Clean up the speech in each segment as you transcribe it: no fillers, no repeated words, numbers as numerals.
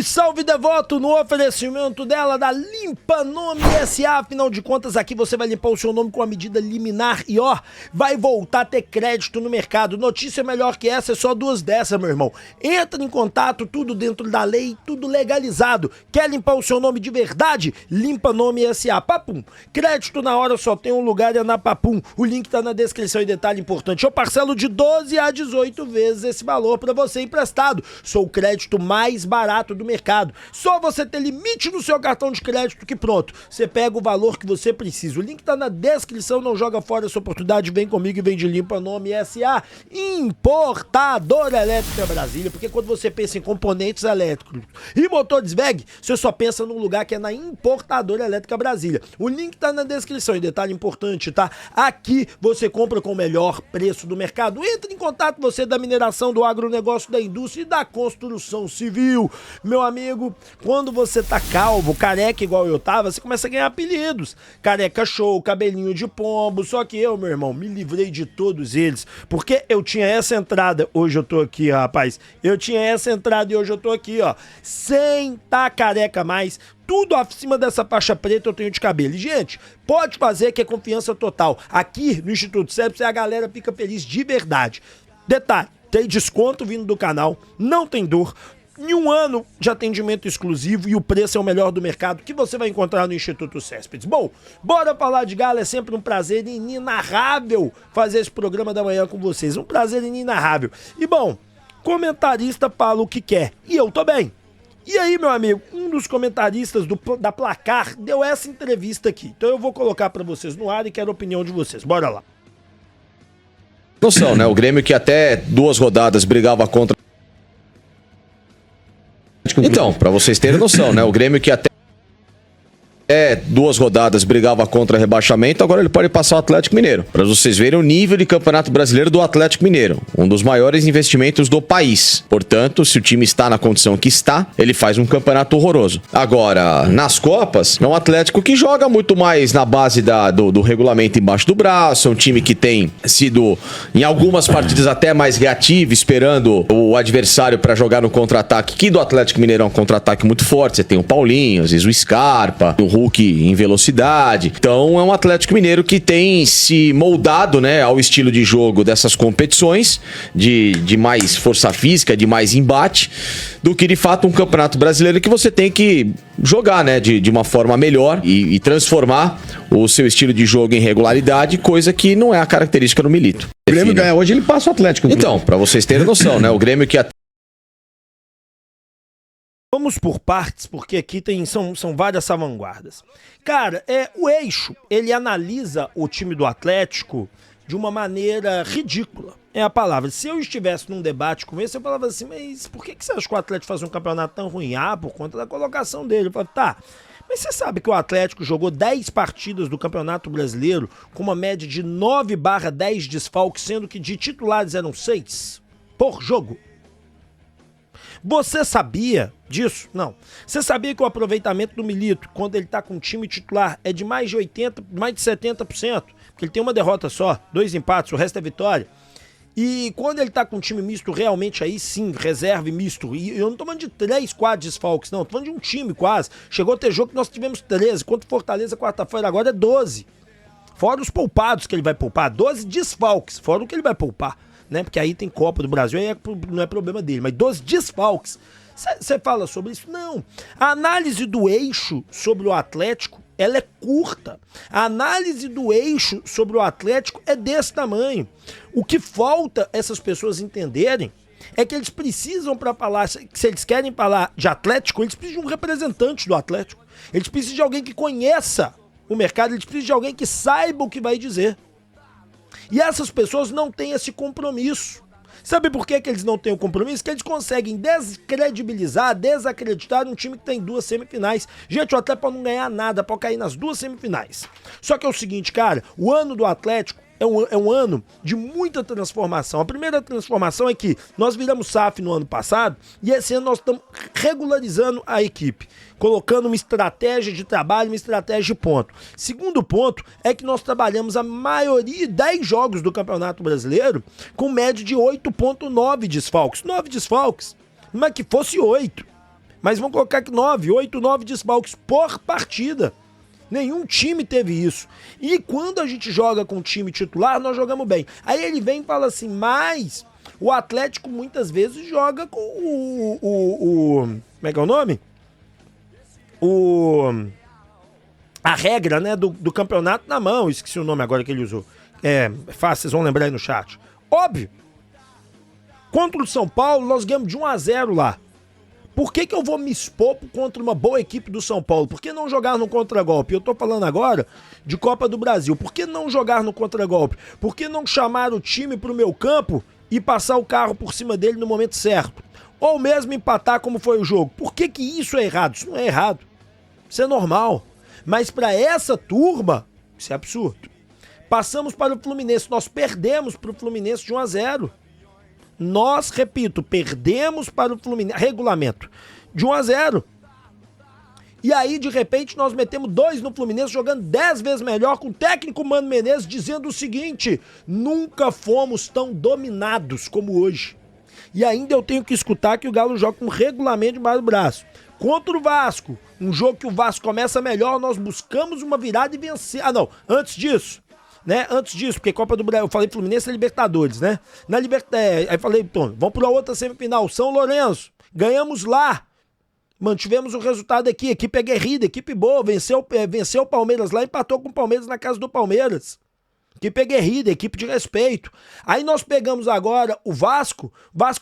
salve devoto no oferecimento dela da Limpa Nome S.A. Afinal de contas, aqui você vai limpar o seu nome com a medida liminar e ó, vai voltar a ter crédito no mercado. Notícia melhor que essa é só duas dessas, meu irmão. Entra em contato, tudo dentro da lei, tudo legalizado. Quer limpar o seu nome de verdade? Limpa Nome S.A. Papum. Crédito na hora só tem um lugar, é na Papum. O link tá na descrição e detalhe importante. Eu parcelo de 12 a 18 vezes esse valor pra você emprestado. Sou o crédito mais barato do mercado. Só você ter limite no seu cartão de crédito que pronto, você pega o valor que você precisa. O link tá na descrição, não joga fora essa oportunidade, vem comigo e vem de Limpa Nome S.A. Importadora Elétrica Brasília, porque quando você pensa em componentes elétricos e motores VEG, você só pensa num lugar que é na Importadora Elétrica Brasília. O link tá na descrição e detalhe importante, tá? Aqui você compra com o melhor preço do mercado. Entre em contato, você da mineração, do agronegócio, da indústria e da construção civil. Meu amigo, quando você tá calvo, careca igual eu tava, você começa a ganhar apelidos. Careca show, cabelinho de pombo, só que eu, meu irmão, me livrei de todos eles, porque eu tinha essa entrada, hoje eu tô aqui, rapaz, eu tinha essa entrada e hoje eu tô aqui, ó, sem tá careca mais. Tudo acima dessa faixa preta eu tenho de cabelo. E, gente, pode fazer que é confiança total. Aqui no Instituto Cérebro, a galera fica feliz de verdade. Detalhe, tem desconto vindo do canal, não tem dor. Em um ano de atendimento exclusivo e o preço é o melhor do mercado que você vai encontrar no Instituto Céspedes. Bom, bora falar de galo, é sempre um prazer inenarrável fazer esse programa da manhã com vocês, um prazer inenarrável. E bom, comentarista fala o que quer, e eu tô bem. E aí, meu amigo, um dos comentaristas da Placar deu essa entrevista aqui, então eu vou colocar pra vocês no ar e quero a opinião de vocês, bora lá. Noção, né? O Grêmio que até 2 rodadas brigava contra. Então, pra vocês terem noção, né? O Grêmio que até 2 rodadas brigava contra rebaixamento, agora ele pode passar o Atlético Mineiro. Pra vocês verem o nível de Campeonato Brasileiro do Atlético Mineiro. Um dos maiores investimentos do país. Portanto, se o time está na condição que está, ele faz um campeonato horroroso. Agora, nas Copas, é um Atlético que joga muito mais na base do regulamento embaixo do braço. É um time que tem sido, em algumas partidas, até mais reativo, esperando o adversário para jogar no contra-ataque, que do Atlético Mineiro é um contra-ataque muito forte. Você tem o Paulinho, às vezes o Scarpa, o Hulk em velocidade. Então é um Atlético Mineiro que tem se moldado, né, ao estilo de jogo dessas competições, de mais força física, de mais embate, do que de fato um campeonato brasileiro que você tem que jogar, né, de uma forma melhor e transformar o seu estilo de jogo em regularidade, coisa que não é a característica do Milito. O Grêmio ganha hoje, ele passa o Atlético. Então, pra vocês terem noção, né, o Grêmio que Vamos por partes, porque aqui são várias vanguardas. Cara, o Eixo, ele analisa o time do Atlético de uma maneira ridícula. É a palavra. Se eu estivesse num debate com esse, eu falava assim, mas por que você acha que o Atlético faz um campeonato tão ruim? Ah, por conta da colocação dele. Eu falava, tá, mas você sabe que o Atlético jogou 10 partidas do Campeonato Brasileiro com uma média de 9/10 desfalques, sendo que de titulares eram 6 por jogo. Você sabia disso? Não. Você sabia que o aproveitamento do Milito, quando ele tá com um time titular, é de mais de 80%, mais de 70%? Porque ele tem uma derrota só, 2 empates, o resto é vitória. E quando ele tá com um time misto, realmente aí sim, reserva e misto. E eu não tô falando de 3, 4 desfalques, não. Tô falando de um time quase. Chegou a ter jogo que nós tivemos 13. Contra o Fortaleza, quarta-feira, agora é 12. Fora os poupados que ele vai poupar. 12 desfalques, fora o que ele vai poupar. Né? Porque aí tem Copa do Brasil, aí não é problema dele, mas 12 desfalques. Você fala sobre isso? Não. A análise do Eixo sobre o Atlético, ela é curta. A análise do Eixo sobre o Atlético é desse tamanho. O que falta essas pessoas entenderem é que eles precisam, para falar, se eles querem falar de Atlético, eles precisam de um representante do Atlético. Eles precisam de alguém que conheça o mercado, eles precisam de alguém que saiba o que vai dizer. E essas pessoas não têm esse compromisso. Sabe por que eles não têm o compromisso? Que eles conseguem descredibilizar, desacreditar um time que tem 2 semifinais. Gente, o Atlético pode não ganhar nada, pode cair nas 2 semifinais. Só que é o seguinte, cara, o ano do Atlético é um ano de muita transformação. A primeira transformação é que nós viramos SAF no ano passado e esse ano nós estamos regularizando a equipe, colocando uma estratégia de trabalho, uma estratégia de ponto. Segundo ponto é que nós trabalhamos a maioria, 10 jogos do Campeonato Brasileiro, com média de 8,9 desfalques. 9 desfalques, mas que fosse 8. Mas vamos colocar que 8, 9 desfalques por partida. Nenhum time teve isso. E quando a gente joga com o time titular, nós jogamos bem. Aí ele vem e fala assim, mas o Atlético muitas vezes joga com como é que é o nome? A regra, né, do campeonato na mão. Esqueci o nome agora que ele usou. É fácil, vocês vão lembrar aí no chat. Óbvio. Contra o São Paulo, nós ganhamos de 1-0 lá. Por que eu vou me expor contra uma boa equipe do São Paulo? Por que não jogar no contragolpe? Eu tô falando agora de Copa do Brasil. Por que não jogar no contragolpe? Por que não chamar o time pro meu campo e passar o carro por cima dele no momento certo? Ou mesmo empatar como foi o jogo? Por que isso é errado? Isso não é errado. Isso é normal. Mas para essa turma, isso é absurdo. Passamos para o Fluminense. Nós perdemos para o Fluminense de 1-0. Nós, repito, perdemos para o Fluminense, regulamento, de 1-0. E aí, de repente, nós metemos 2 no Fluminense, jogando 10 vezes melhor, com o técnico Mano Menezes dizendo o seguinte, nunca fomos tão dominados como hoje. E ainda eu tenho que escutar que o Galo joga com regulamento debaixo do braço. Contra o Vasco, um jogo que o Vasco começa melhor, nós buscamos uma virada e vencer. Ah, não, antes disso, porque Copa do Brasil, eu falei Fluminense é Libertadores, né? Aí falei, pô, vamos pra outra semifinal, São Lourenço, ganhamos lá, mantivemos o resultado aqui, equipe aguerrida, equipe boa, venceu o Palmeiras lá, empatou com o Palmeiras na casa do Palmeiras. Equipe aguerrida, equipe de respeito. Aí nós pegamos agora o Vasco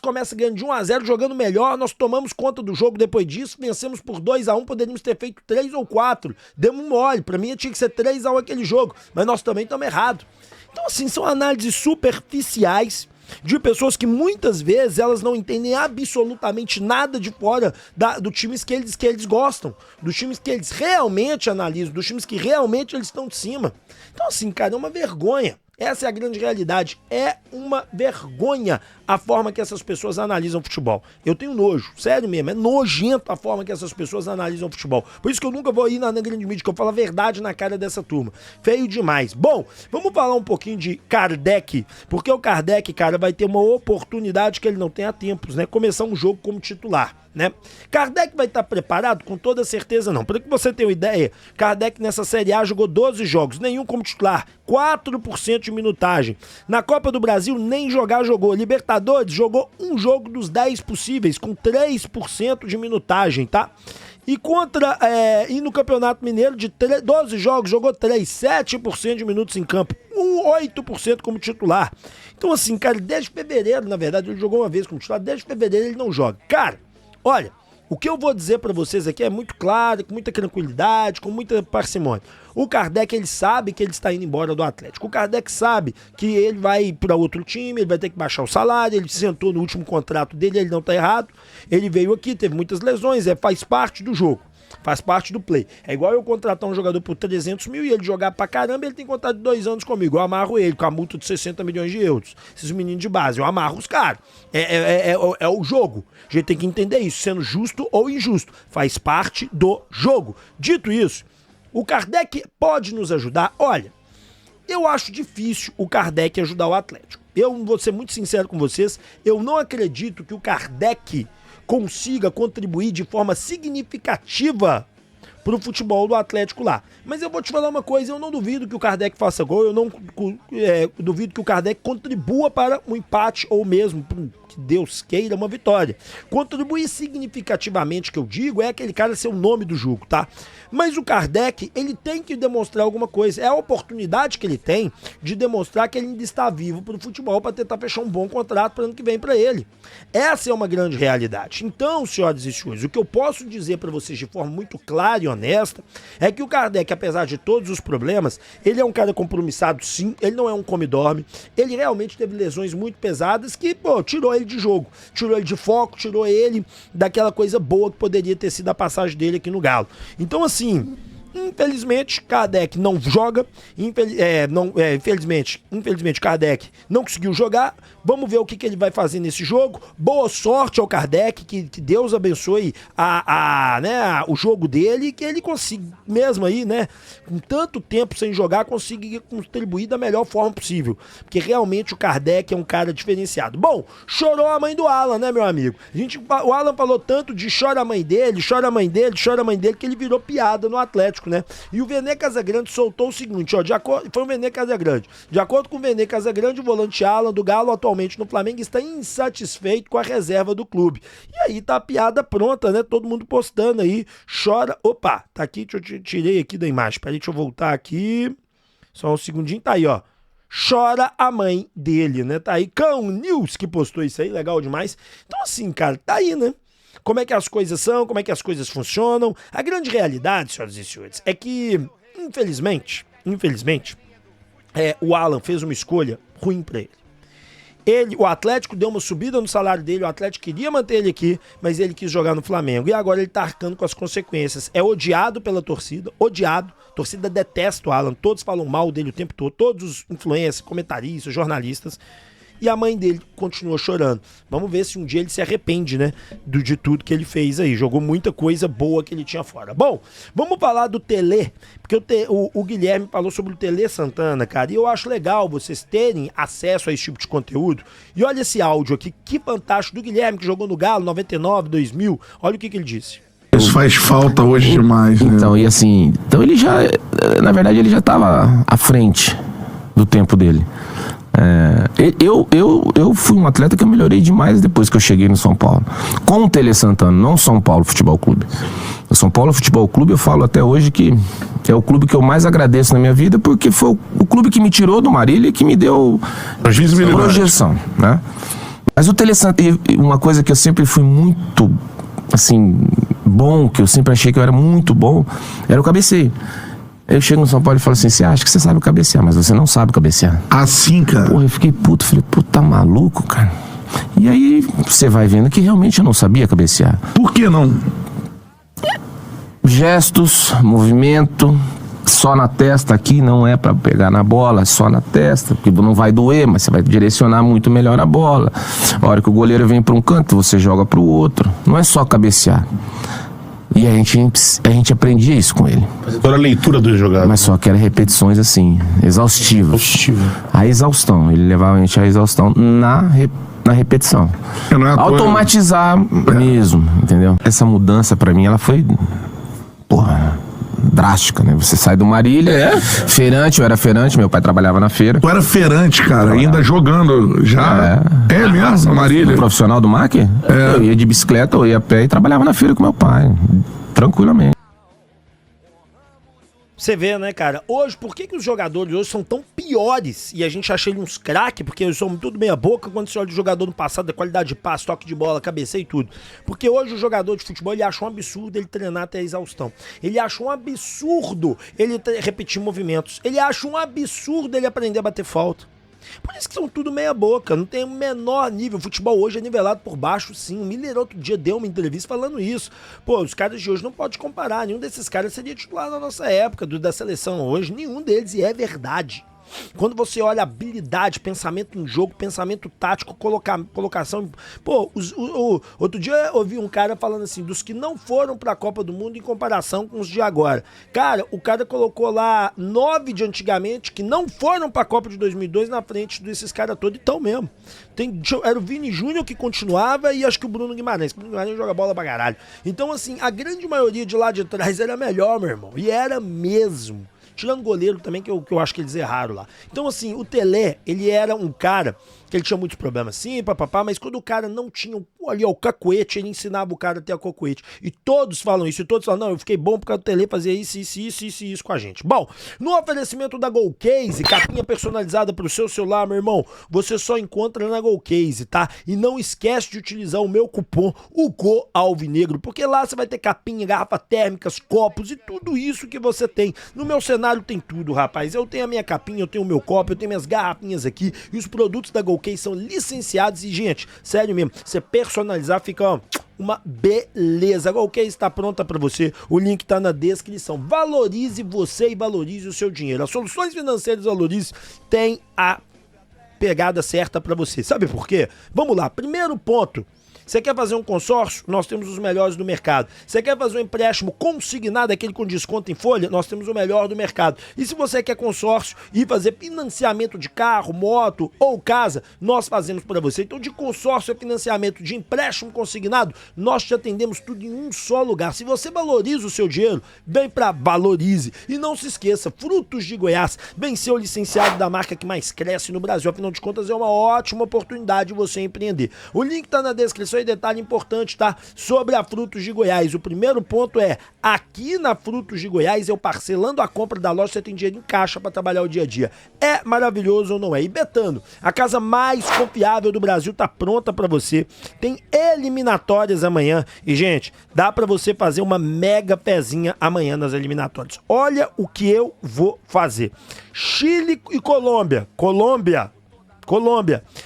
começa ganhando de 1-0, jogando melhor, nós tomamos conta do jogo depois disso, vencemos por 2-1, poderíamos ter feito 3 ou 4, demos um mole, pra mim tinha que ser 3-1 aquele jogo, mas nós também estamos errados. Então assim, são análises superficiais, de pessoas que muitas vezes elas não entendem absolutamente nada de fora do times que eles gostam, dos times que eles realmente analisam, dos times que realmente eles estão de cima. Então assim, cara, é uma vergonha. Essa é a grande realidade. É uma vergonha a forma que essas pessoas analisam futebol. Eu tenho nojo, sério mesmo, é nojento a forma que essas pessoas analisam futebol. Por isso que eu nunca vou ir na grande mídia, que eu falo a verdade na cara dessa turma. Feio demais. Bom, vamos falar um pouquinho de Kardec, porque o Kardec, cara, vai ter uma oportunidade que ele não tem há tempos, né? Começar um jogo como titular, né? Kardec vai estar preparado? Com toda certeza não. Para que você tenha uma ideia, Kardec nessa Série A jogou 12 jogos, nenhum como titular, 4% de minutagem. Na Copa do Brasil, nem jogou. Libertadores, jogou um jogo dos 10 possíveis, com 3% de minutagem, tá? E e no Campeonato Mineiro, de 12 jogos, jogou 7% de minutos em campo, 8% como titular. Então assim, cara, desde fevereiro, na verdade, ele jogou uma vez como titular, desde fevereiro ele não joga. Cara, olha, o que eu vou dizer pra vocês aqui é muito claro, com muita tranquilidade, com muita parcimônia. O Kardec, ele sabe que ele está indo embora do Atlético. O Kardec sabe que ele vai para outro time, ele vai ter que baixar o salário, ele sentou no último contrato dele, ele não tá errado. Ele veio aqui, teve muitas lesões, faz parte do jogo, faz parte do play. É igual eu contratar um jogador por 300 mil e ele jogar pra caramba, ele tem contrato de 2 anos comigo. Eu amarro ele com a multa de 60 milhões de euros. Esses meninos de base, eu amarro os caras. É o jogo. A gente tem que entender isso, sendo justo ou injusto. Faz parte do jogo. Dito isso, o Kardec pode nos ajudar? Olha, eu acho difícil o Kardec ajudar o Atlético. Eu vou ser muito sincero com vocês, eu não acredito que o Kardec consiga contribuir de forma significativa pro futebol do Atlético lá. Mas eu vou te falar uma coisa, eu não duvido que o Kardec faça gol, eu não duvido que o Kardec contribua para um empate ou mesmo, que Deus queira, uma vitória. Contribuir significativamente, que eu digo, é aquele cara ser o nome do jogo, tá? Mas o Kardec, ele tem que demonstrar alguma coisa, é a oportunidade que ele tem de demonstrar que ele ainda está vivo pro futebol para tentar fechar um bom contrato para ano que vem para ele. Essa é uma grande realidade. Então, senhoras e senhores, o que eu posso dizer para vocês de forma muito clara e honesta é que o Kardec, apesar de todos os problemas, ele é um cara compromissado, sim, ele não é um come-dorme, ele realmente teve lesões muito pesadas que, tirou ele de jogo, tirou ele de foco, tirou ele daquela coisa boa que poderia ter sido a passagem dele aqui no Galo. Então, assim, Infelizmente, Kardec não joga. Infelizmente, Kardec não conseguiu jogar. Vamos ver o que ele vai fazer nesse jogo. Boa sorte ao Kardec, que Deus abençoe o jogo dele e que ele consiga, mesmo aí, né, com tanto tempo sem jogar, consiga contribuir da melhor forma possível. Porque realmente o Kardec é um cara diferenciado. Bom, chorou a mãe do Alan, né, meu amigo? O Alan falou tanto de chora a mãe dele, que ele virou piada no Atlético, né? E o Vene Casagrande soltou o seguinte, ó, foi o Vene Casagrande. De acordo com o Vene Casagrande, o volante Alan do Galo, atualmente no Flamengo, está insatisfeito com a reserva do clube. E aí tá a piada pronta, né? Todo mundo postando aí, chora. Opa, tá aqui, tirei aqui da imagem. Peraí, deixa eu voltar aqui. Só um segundinho, tá aí, ó. Chora a mãe dele, né? Tá aí, Cão News que postou isso aí, legal demais. Então assim, cara, tá aí, né? Como é que as coisas são, como é que as coisas funcionam. A grande realidade, senhoras e senhores, é que, infelizmente, o Alan fez uma escolha ruim pra ele. O Atlético deu uma subida no salário dele, o Atlético queria manter ele aqui, mas ele quis jogar no Flamengo. E agora ele tá arcando com as consequências. É odiado pela torcida, odiado. A torcida detesta o Alan, todos falam mal dele o tempo todo, todos os influencers, comentaristas, jornalistas. E a mãe dele continua chorando. Vamos ver se um dia ele se arrepende, né? De tudo que ele fez aí. Jogou muita coisa boa que ele tinha fora. Bom, vamos falar do Tele. Porque o Guilherme falou sobre o Tele Santana, cara. E eu acho legal vocês terem acesso a esse tipo de conteúdo. E olha esse áudio aqui. Que fantástico do Guilherme, que jogou no Galo, 99, 2000. Olha o que ele disse. Isso faz falta hoje demais, né? Então, e assim... Então ele já... Na verdade, ele já estava à frente do tempo dele. Eu fui um atleta que eu melhorei demais depois que eu cheguei no São Paulo. Com o Tele Santana, não São Paulo Futebol Clube. O São Paulo Futebol Clube, eu falo até hoje que é o clube que eu mais agradeço na minha vida, porque foi o clube que me tirou do Marília e que me deu projeção, né? Mas o Tele Santana, uma coisa que eu sempre fui muito, assim, bom, que eu sempre achei que eu era muito bom, era o cabeceio. Eu chego no São Paulo e falo assim, você acha que você sabe cabecear, mas você não sabe cabecear. Assim, cara? Porra, eu fiquei puto, falei, puta, tá maluco, cara? E aí, você vai vendo que realmente eu não sabia cabecear. Por que não? Gestos, movimento, só na testa aqui, não é pra pegar na bola, só na testa, porque não vai doer, mas você vai direcionar muito melhor a bola. A hora que o goleiro vem pra um canto, você joga pro outro. Não é só cabecear. E a gente aprendia isso com ele. Toda a leitura do jogador. Mas só que era repetições assim, exaustivas. A exaustão, ele levava a gente à exaustão na repetição. Automatizar mesmo, entendeu? Essa mudança pra mim, ela foi, drástica, né? Você sai do Marília, feirante, eu era feirante, meu pai trabalhava na feira. Tu era feirante, cara, ainda jogando já. É mesmo, Marília. Profissional do MAC? Eu ia de bicicleta, eu ia a pé e trabalhava na feira com meu pai, tranquilamente. Você vê, né, cara? Hoje, por que os jogadores hoje são tão piores e a gente acha ele uns craques, porque eles são tudo meia boca quando você olha o jogador no passado, da qualidade de passe, toque de bola, cabeceio e tudo. Porque hoje o jogador de futebol, ele acha um absurdo ele treinar até a exaustão. Ele acha um absurdo ele repetir movimentos. Ele acha um absurdo ele aprender a bater falta. Por isso que são tudo meia boca, não tem o menor nível. O futebol hoje é nivelado por baixo, sim. O Miller outro dia deu uma entrevista falando isso. Pô, os caras de hoje não pode comparar. Nenhum desses caras seria titular na nossa época, da seleção hoje. Nenhum deles, e é verdade. Quando você olha habilidade, pensamento em jogo, pensamento tático, colocação... Pô, outro dia eu ouvi um cara falando assim, dos que não foram pra Copa do Mundo em comparação com os de agora. Cara, o cara colocou lá 9 de antigamente que não foram pra Copa de 2002 na frente desses caras todos, então mesmo. Era o Vini Júnior que continuava e acho que o Bruno Guimarães. O Bruno Guimarães joga bola pra caralho. Então assim, a grande maioria de lá de trás era melhor, meu irmão. E era mesmo. Tirando o goleiro também, que eu acho que eles erraram lá. Então, assim, o Tele, ele era um cara que ele tinha muitos problemas, sim, papapá, mas quando o cara não tinha ali, o cacuete, ele ensinava o cara a ter a cacuete. E todos falam isso, e todos falam, não, eu fiquei bom porque o Tele fazia isso com a gente. Bom, no oferecimento da Golcase, capinha personalizada pro seu celular, meu irmão, você só encontra na Golcase, tá? E não esquece de utilizar o meu cupom, o GOALVINEGRO, porque lá você vai ter capinha, garrafa térmicas, copos e tudo isso que você tem. No meu cenário tem tudo, rapaz. Eu tenho a minha capinha, eu tenho o meu copo, eu tenho minhas garrafinhas aqui, e os produtos da Golcase são licenciados e, gente, sério mesmo, você personalizar fica, ó, uma beleza. Agora, o que está pronta para você? O link está na descrição. Valorize você e valorize o seu dinheiro. As Soluções Financeiras Valorize tem a pegada certa para você. Sabe por quê? Vamos lá. Primeiro ponto. Você quer fazer um consórcio? Nós temos os melhores do mercado. Você quer fazer um empréstimo consignado, aquele com desconto em folha? Nós temos o melhor do mercado. E se você quer consórcio e fazer financiamento de carro, moto ou casa, nós fazemos para você. Então, de consórcio a financiamento, de empréstimo consignado, nós te atendemos tudo em um só lugar. Se você valoriza o seu dinheiro, vem para Valorize. E não se esqueça, Frutos de Goiás venceu o licenciado da marca que mais cresce no Brasil. Afinal de contas, é uma ótima oportunidade de você empreender. O link está na descrição. E detalhe importante, tá? Sobre a Frutos de Goiás. O primeiro ponto é, aqui na Frutos de Goiás, eu parcelando a compra da loja, você tem dinheiro em caixa para trabalhar o dia a dia. É maravilhoso ou não é? E Betano, a casa mais confiável do Brasil, tá pronta para você. Tem eliminatórias amanhã. E, gente, dá para você fazer uma mega pezinha amanhã nas eliminatórias. Olha o que eu vou fazer. Chile e Colômbia. Colômbia.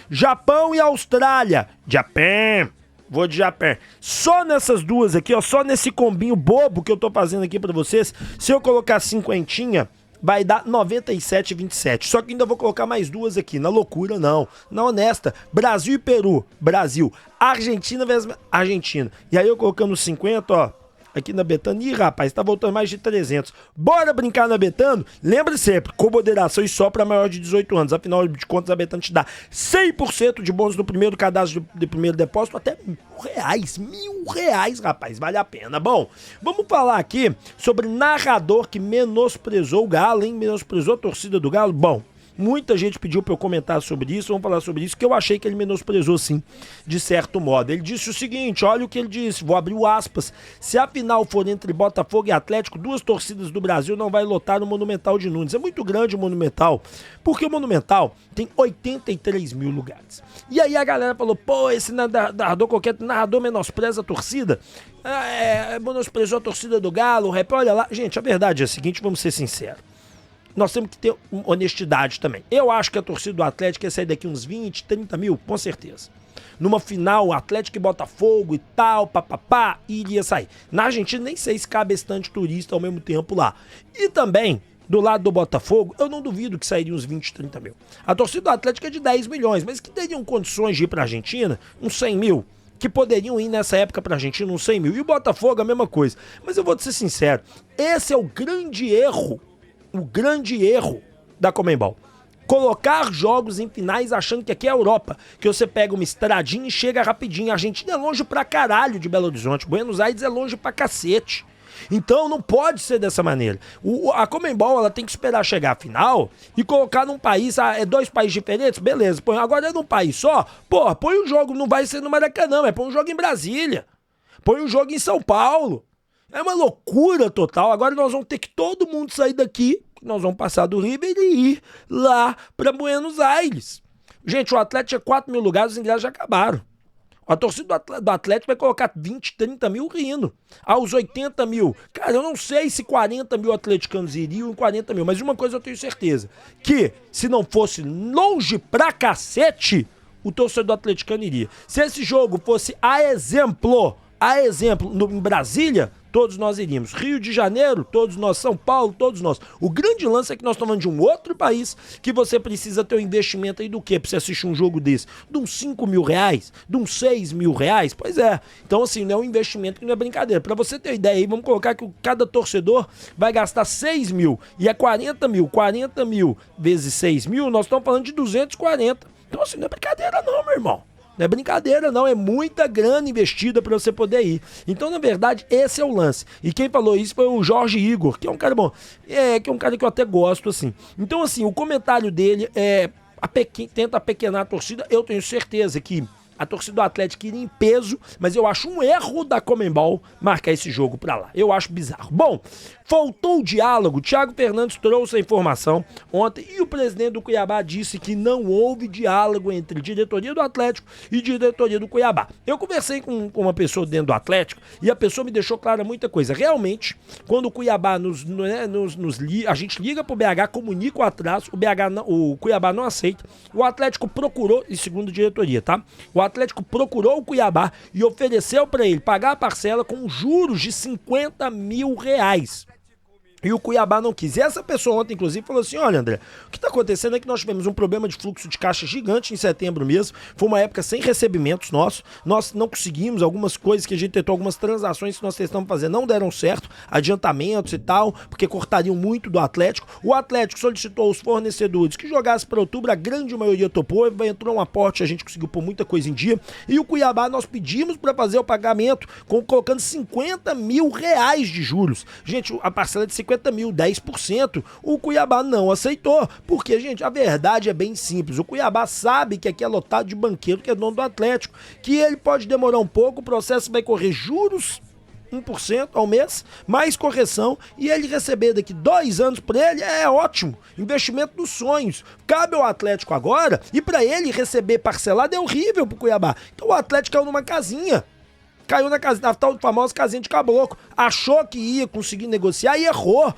Japão e Austrália. Japão. Vou de Japão. Só nessas duas aqui, ó, só nesse combinho bobo que eu tô fazendo aqui pra vocês, se eu colocar cinquentinha, vai dar 97,27. Só que ainda vou colocar mais duas aqui, na loucura não. Na honesta, Brasil e Peru. Brasil. Argentina versus Argentina. E aí eu colocando 50, ó, aqui na Betano. Ih, rapaz, tá voltando mais de 300. Bora brincar na Betano? Lembre sempre, com moderação e só para maior de 18 anos. Afinal de contas, a Betano te dá 100% de bônus no primeiro cadastro de primeiro depósito, até R$1.000, rapaz. Vale a pena. Bom, vamos falar aqui sobre narrador que menosprezou o Galo, hein? Menosprezou a torcida do Galo. Bom, muita gente pediu para eu comentar sobre isso, vamos falar sobre isso, que eu achei que ele menosprezou sim, de certo modo. Ele disse o seguinte, olha o que ele disse, vou abrir o aspas: se a final for entre Botafogo e Atlético, duas torcidas do Brasil não vai lotar no Monumental de Nunes. É muito grande o Monumental, porque o Monumental tem 83 mil lugares. E aí a galera falou, pô, esse narrador qualquer, narrador menospreza a torcida, menosprezou a torcida do Galo, o rap, olha lá. Gente, a verdade é a seguinte, vamos ser sinceros. Nós temos que ter honestidade também. Eu acho que a torcida do Atlético ia sair daqui uns 20, 30 mil, com certeza. Numa final, Atlético e Botafogo e tal, papapá, iria sair. Na Argentina, nem sei se cabe esse tanto de turista ao mesmo tempo lá. E também, do lado do Botafogo, eu não duvido que sairia uns 20, 30 mil. A torcida do Atlético é de 10 milhões, mas que teriam condições de ir pra Argentina, uns 100 mil. Que poderiam ir nessa época pra Argentina, uns 100 mil. E o Botafogo, a mesma coisa. Mas eu vou te ser sincero, esse é o grande erro da Conmebol. Colocar jogos em finais achando que aqui é a Europa, que você pega uma estradinha e chega rapidinho. A Argentina é longe pra caralho de Belo Horizonte, Buenos Aires é longe pra cacete. Então não pode ser dessa maneira. A Conmebol, ela tem que esperar chegar a final e colocar num país, dois países diferentes, beleza, agora é num país só, porra, põe o jogo, não vai ser no Maracanã, põe um jogo em Brasília, põe um jogo em São Paulo. É uma loucura total. Agora nós vamos ter que todo mundo sair daqui, nós vamos passar do River e ir lá para Buenos Aires. Gente, o Atlético tinha 4 mil lugares, os ingressos já acabaram. A torcida do Atlético vai colocar 20, 30 mil rindo. Aos 80 mil. Cara, eu não sei se 40 mil atleticanos iriam em 40 mil, mas uma coisa eu tenho certeza, que se não fosse longe pra cacete, o torcedor atleticano iria. Se esse jogo fosse a exemplo em Brasília, todos nós iríamos. Rio de Janeiro, todos nós. São Paulo, todos nós. O grande lance é que nós estamos falando de um outro país que você precisa ter um investimento aí do quê? Pra você assistir um jogo desse? De uns 5 mil reais? De uns 6 mil reais? Pois é. Então, assim, não é um investimento que não é brincadeira. Pra você ter ideia aí, vamos colocar que cada torcedor vai gastar 6 mil. E é 40 mil. 40 mil vezes 6 mil, nós estamos falando de 240. Então, assim, não é brincadeira não, meu irmão. Não é brincadeira não, é muita grana investida para você poder ir. Então, na verdade, esse é o lance. E quem falou isso foi o Jorge Igor, que é um cara bom, que é um cara que eu até gosto, assim. Então, assim, o comentário dele tenta apequenar a torcida. Eu tenho certeza que a torcida do Atlético iria em peso, mas eu acho um erro da Conmebol marcar esse jogo pra lá. Eu acho bizarro. Bom, faltou o diálogo. Thiago Fernandes trouxe a informação ontem e o presidente do Cuiabá disse que não houve diálogo entre diretoria do Atlético e diretoria do Cuiabá. Eu conversei com uma pessoa dentro do Atlético e a pessoa me deixou clara muita coisa. Realmente, quando o Cuiabá a gente liga pro BH, comunica o atraso, o Cuiabá não aceita. O Atlético procurou, e segundo a diretoria, tá? O Atlético procurou o Cuiabá e ofereceu para ele pagar a parcela com juros de R$50 mil. E o Cuiabá não quis. E essa pessoa ontem, inclusive, falou assim, olha, André, o que tá acontecendo é que nós tivemos um problema de fluxo de caixa gigante em setembro mesmo, foi uma época sem recebimentos nossos, nós não conseguimos algumas coisas que a gente tentou, algumas transações que nós tentamos fazer, não deram certo, adiantamentos e tal, porque cortariam muito do Atlético. O Atlético solicitou aos fornecedores que jogassem para outubro, a grande maioria topou, entrou um aporte, a gente conseguiu pôr muita coisa em dia, e o Cuiabá nós pedimos para fazer o pagamento, colocando R$50 mil de juros. Gente, a parcela de 50 mil, 10%, o Cuiabá não aceitou, porque, gente, a verdade é bem simples, o Cuiabá sabe que aqui é lotado de banqueiro que é dono do Atlético, que ele pode demorar um pouco, o processo vai correr juros 1% ao mês, mais correção, e ele receber daqui 2 anos pra ele é ótimo, investimento dos sonhos, cabe ao Atlético agora, e pra ele receber parcelado é horrível pro Cuiabá, então o Atlético caiu numa casinha, caiu na tal famosa casinha de caboclo, achou que ia conseguir negociar e errou.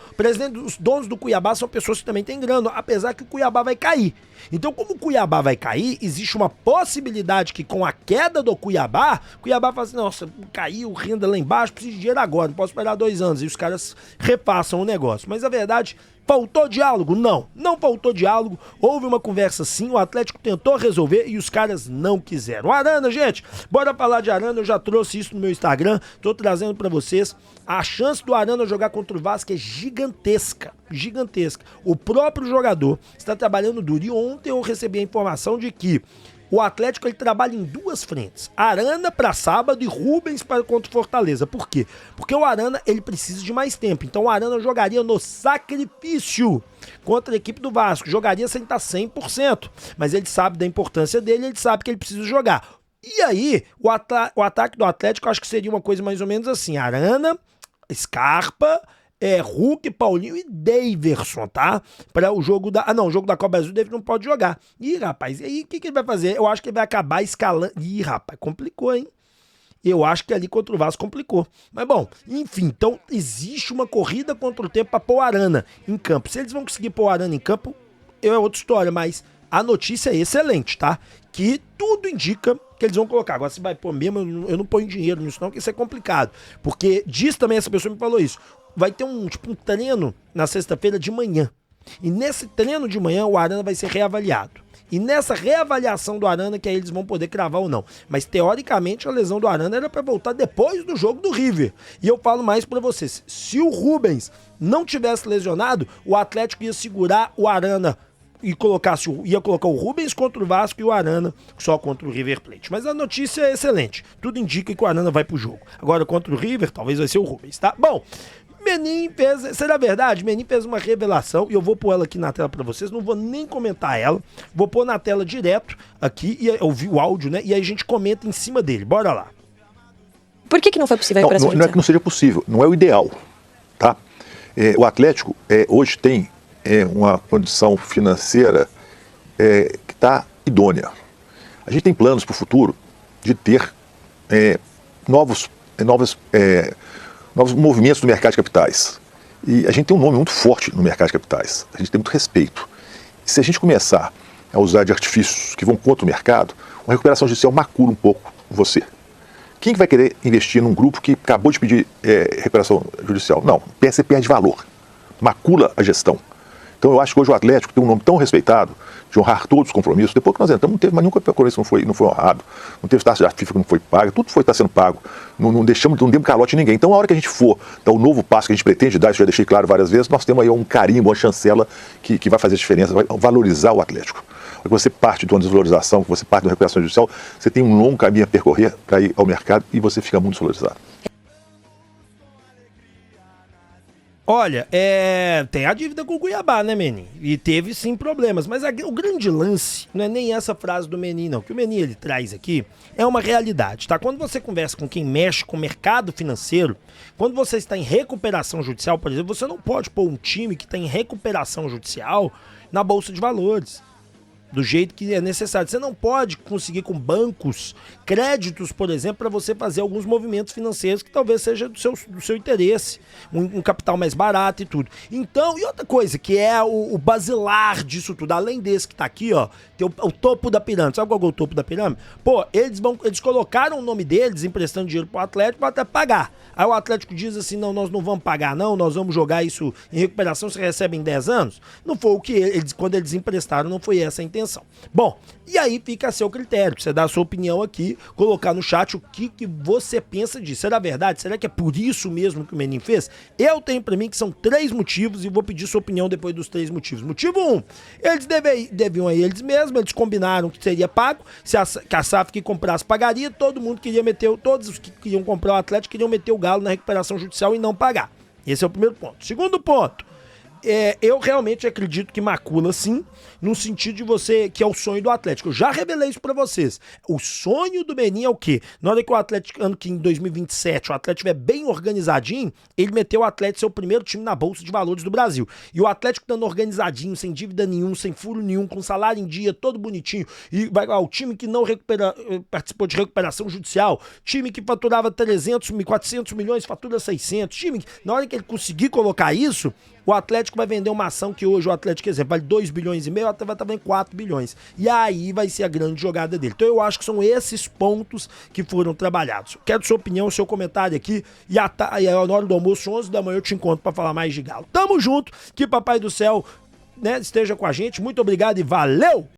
Os donos do Cuiabá são pessoas que também têm grana, apesar que o Cuiabá vai cair. Então, como o Cuiabá vai cair, existe uma possibilidade que com a queda do Cuiabá fala assim, nossa, caiu, renda lá embaixo, preciso de dinheiro agora, não posso esperar 2 anos. E os caras repassam o negócio. Mas a verdade, faltou diálogo? Não faltou diálogo, houve uma conversa sim, o Atlético tentou resolver e os caras não quiseram. Arana, gente, bora falar de Arana, eu já trouxe isso no meu Instagram, tô trazendo pra vocês. A chance do Arana jogar contra o Vasco é gigantesca. O próprio jogador está trabalhando duro. E ontem eu recebi a informação de que o Atlético ele trabalha em 2 frentes. Arana para sábado e Rubens para contra o Fortaleza. Por quê? Porque o Arana ele precisa de mais tempo. Então o Arana jogaria no sacrifício contra a equipe do Vasco. Jogaria sem estar 100%. Mas ele sabe da importância dele, ele sabe que ele precisa jogar. E aí, o ataque do Atlético eu acho que seria uma coisa mais ou menos assim. Arana, Scarpa, Hulk, Paulinho e Daverson, tá? Para o jogo da... o jogo da Copa Azul, o Daverson não pode jogar. Ih, rapaz, e aí o que ele vai fazer? Eu acho que ele vai acabar escalando... Ih, rapaz, complicou, hein? Eu acho que ali contra o Vasco complicou. Mas bom, enfim, então existe uma corrida contra o tempo para pôr o Arana em campo. Se eles vão conseguir pôr o Arana em campo, é outra história, mas a notícia é excelente, tá? Que tudo indica que eles vão colocar. Agora, se vai pôr mesmo, eu não ponho dinheiro nisso não, porque isso é complicado. Porque diz também, essa pessoa me falou isso, vai ter um treino na sexta-feira de manhã. E nesse treino de manhã, o Arana vai ser reavaliado. E nessa reavaliação do Arana que aí eles vão poder cravar ou não. Mas, teoricamente, a lesão do Arana era para voltar depois do jogo do River. E eu falo mais para vocês, se o Rubens não tivesse lesionado, o Atlético ia segurar o Arana e ia colocar o Rubens contra o Vasco e o Arana só contra o River Plate. Mas a notícia é excelente. Tudo indica que o Arana vai pro jogo. Agora, contra o River, talvez vai ser o Rubens, tá? Bom, Menin fez... Será verdade? Menin fez uma revelação e eu vou pôr ela aqui na tela pra vocês. Não vou nem comentar ela. Vou pôr na tela direto aqui e ouvir o áudio, né? E aí a gente comenta em cima dele. Bora lá. Por que não foi possível a recuperação judicial? Não é que não seja possível. Não é o ideal, tá? O Atlético hoje tem uma condição financeira que está idônea. A gente tem planos para o futuro de ter novos movimentos no mercado de capitais. E a gente tem um nome muito forte no mercado de capitais. A gente tem muito respeito. E se a gente começar a usar de artifícios que vão contra o mercado, uma recuperação judicial macula um pouco você. Quem que vai querer investir num grupo que acabou de pedir recuperação judicial? Não, você perde valor. Macula a gestão. Então eu acho que hoje o Atlético tem um nome tão respeitado de honrar todos os compromissos. Depois que nós entramos, não teve mais nenhuma compromisso que não foi honrado. Não teve taxa de FIFA que não foi paga. Tudo está sendo pago. Não demos calote em ninguém. Então a hora que a gente for dar o novo passo que a gente pretende dar, isso já deixei claro várias vezes, nós temos aí um carimbo, uma chancela que vai fazer a diferença, vai valorizar o Atlético. Quando você parte de uma desvalorização, que você parte de uma recuperação judicial, você tem um longo caminho a percorrer para ir ao mercado e você fica muito desvalorizado. Olha, tem a dívida com o Cuiabá, né, Menin? E teve sim problemas, mas o grande lance não é nem essa frase do Menin, não. O que o Menin ele traz aqui é uma realidade, tá? Quando você conversa com quem mexe com o mercado financeiro, quando você está em recuperação judicial, por exemplo, você não pode pôr um time que está em recuperação judicial na Bolsa de Valores. do jeito que é necessário. Você não pode conseguir com bancos créditos, por exemplo, para você fazer alguns movimentos financeiros que talvez seja do seu interesse, um capital mais barato e tudo. Então, e outra coisa que é o basilar disso tudo, além desse que tá aqui, ó, tem o topo da pirâmide. Sabe qual é o topo da pirâmide? Pô, eles colocaram o nome deles emprestando dinheiro pro Atlético para até pagar. Aí o Atlético diz assim, não, nós não vamos pagar não, nós vamos jogar isso em recuperação, você recebe em 10 anos. Não foi o que eles, quando eles emprestaram, não foi essa a intenção. Bom, e aí fica a seu critério, você dá a sua opinião aqui, colocar no chat o que você pensa disso. Será verdade? Será que é por isso mesmo que o Menin fez? Eu tenho pra mim que são 3 motivos e vou pedir sua opinião depois dos 3 motivos. Motivo 1, eles deviam a eles mesmos, eles combinaram que seria pago, que a SAF que comprasse pagaria, todo mundo queria meter, todos os que queriam comprar o Atlético queriam meter o galo na recuperação judicial e não pagar. Esse é o primeiro ponto. Segundo ponto, eu realmente acredito que macula sim, no sentido de você, que é o sonho do Atlético. Eu já revelei isso pra vocês. O sonho do Menin é o quê? Na hora que o Atlético, ano que em 2027, o Atlético estiver bem organizadinho, ele meteu o Atlético ser o primeiro time na Bolsa de Valores do Brasil. E o Atlético estando organizadinho, sem dívida nenhum, sem furo nenhum, com salário em dia, todo bonitinho. E vai o time que não participou de recuperação judicial, time que faturava 400 milhões, fatura 600, time que, na hora que ele conseguir colocar isso, o Atlético vai vender uma ação que hoje o Atlético, quer dizer, vale 2 bilhões e meio, até vai estar valendo 4 bilhões. E aí vai ser a grande jogada dele. Então eu acho que são esses pontos que foram trabalhados. Quero sua opinião, seu comentário aqui. E na hora do almoço, 11 da manhã, eu te encontro para falar mais de Galo. Tamo junto, que Papai do Céu, né, esteja com a gente. Muito obrigado e valeu!